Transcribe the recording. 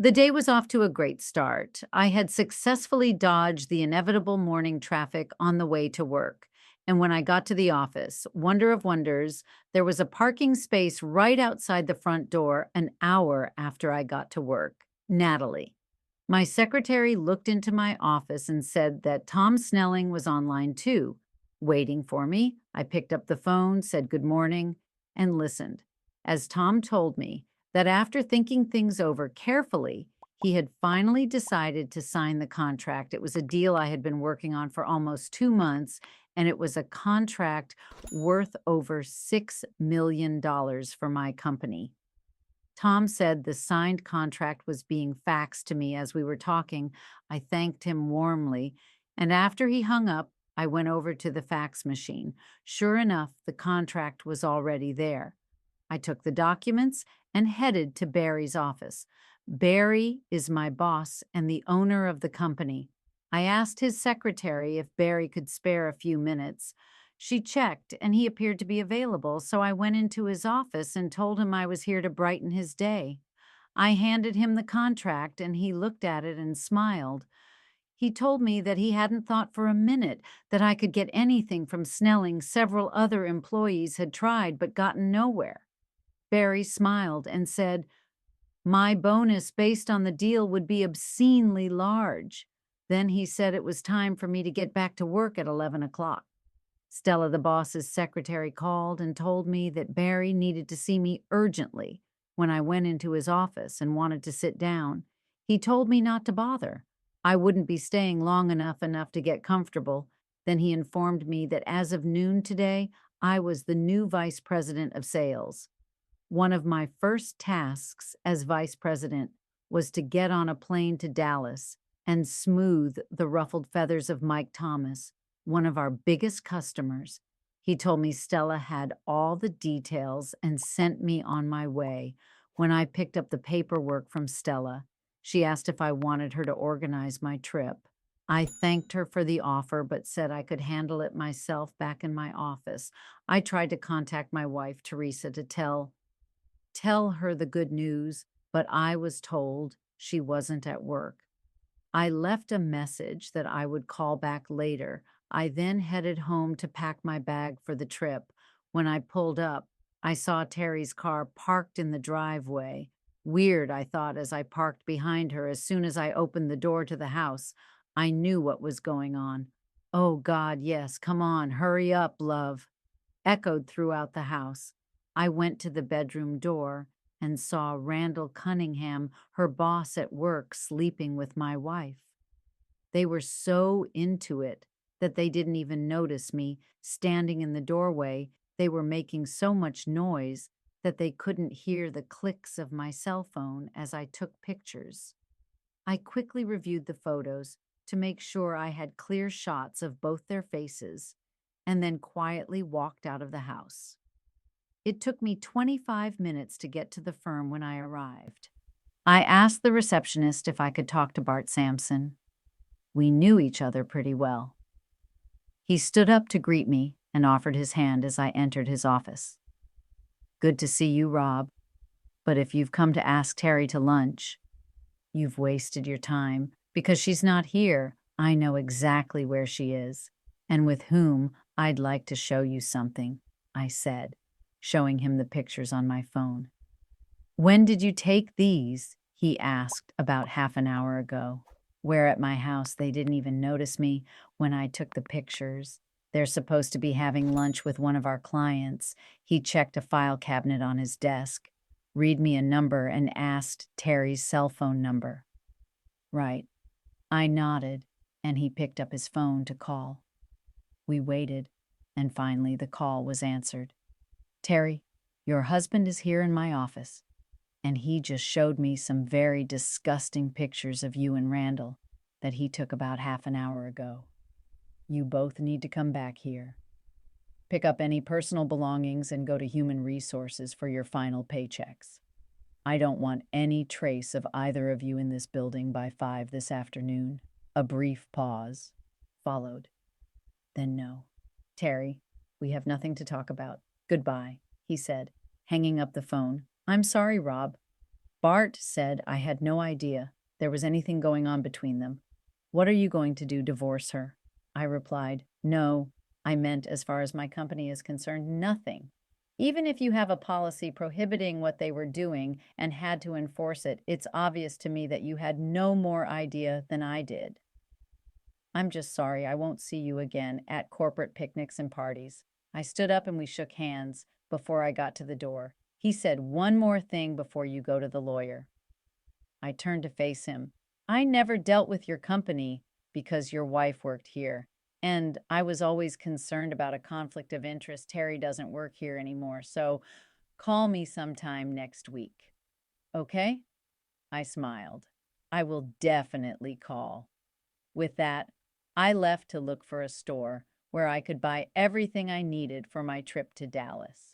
The day was off to a great start. I had successfully dodged the inevitable morning traffic on the way to work. And when I got to the office, wonder of wonders, there was a parking space right outside the front door an hour after I got to work. Natalie. My secretary looked into my office and said that Tom Snelling was online too, waiting for me. I picked up the phone, said good morning, and listened. As Tom told me that after thinking things over carefully, he had finally decided to sign the contract. It was a deal I had been working on for almost 2 months, and it was a contract worth over $6 million for my company. Tom said the signed contract was being faxed to me as we were talking. I thanked him warmly, and after he hung up, I went over to the fax machine. Sure enough, the contract was already there. I took the documents and headed to Barry's office. Barry is my boss and the owner of the company. I asked his secretary if Barry could spare a few minutes. She checked, and he appeared to be available, so I went into his office and told him I was here to brighten his day. I handed him the contract, and he looked at it and smiled. He told me that he hadn't thought for a minute that I could get anything from Snelling. Several other employees had tried but gotten nowhere. Barry smiled and said, "My bonus based on the deal would be obscenely large." Then he said it was time for me to get back to work at 11 o'clock. Stella, the boss's secretary, called and told me that Barry needed to see me urgently. When I went into his office and wanted to sit down, he told me not to bother. I wouldn't be staying long enough to get comfortable. Then he informed me that as of noon today, I was the new vice president of sales. One of my first tasks as vice president was to get on a plane to Dallas and smooth the ruffled feathers of Mike Thomas, one of our biggest customers. He told me Stella had all the details and sent me on my way. When I picked up the paperwork from Stella, she asked if I wanted her to organize my trip. I thanked her for the offer, but said I could handle it myself back in my office. I tried to contact my wife, Teresa, to tell her the good news, but I was told she wasn't at work. I left a message that I would call back later. I then headed home to pack my bag for the trip. When I pulled up, I saw Terry's car parked in the driveway. Weird, I thought, as I parked behind her. As soon as I opened the door to the house, I knew what was going on. "Oh, God, yes, come on, hurry up, love," echoed throughout the house. I went to the bedroom door and saw Randall Cunningham, her boss at work, sleeping with my wife. They were so into it that they didn't even notice me standing in the doorway. They were making so much noise that they couldn't hear the clicks of my cell phone as I took pictures. I quickly reviewed the photos to make sure I had clear shots of both their faces, and then quietly walked out of the house. It took me 25 minutes to get to the firm when I arrived. I asked the receptionist if I could talk to Bart Sampson. We knew each other pretty well. He stood up to greet me and offered his hand as I entered his office. "Good to see you, Rob. But if you've come to ask Terry to lunch, you've wasted your time, because she's not here. I know exactly where she is, and with whom I'd like to show you something," I said, showing him the pictures on my phone. "When did you take these?" he asked about half an hour ago. "Where at my house they didn't even notice me when I took the pictures. They're supposed to be having lunch with one of our clients." He checked a file cabinet on his desk, read me a number, and asked Terry's cell phone number. "Right." I nodded, and he picked up his phone to call. We waited, and finally the call was answered. "Terry, your husband is here in my office, and he just showed me some very disgusting pictures of you and Randall that he took about half an hour ago. You both need to come back here. Pick up any personal belongings and go to Human Resources for your final paychecks. I don't want any trace of either of you in this building by 5 this afternoon." A brief pause followed. Then, "No, Terry, we have nothing to talk about. Goodbye," he said, hanging up the phone. "I'm sorry, Rob, Bart said I had no idea there was anything going on between them. What are you going to do, divorce her? I replied, no, I meant as far as my company is concerned, nothing. Even if you have a policy prohibiting what they were doing and had to enforce it, it's obvious to me that you had no more idea than I did. I'm just sorry I won't see you again at corporate picnics and parties. I stood up and we shook hands before I got to the door. He said, one more thing before you go to the lawyer. I turned to face him. I never dealt with your company because your wife worked here. And I was always concerned about a conflict of interest. Terry doesn't work here anymore, so call me sometime next week. Okay? I smiled. I will definitely call. With that, I left to look for a store where I could buy everything I needed for my trip to Dallas.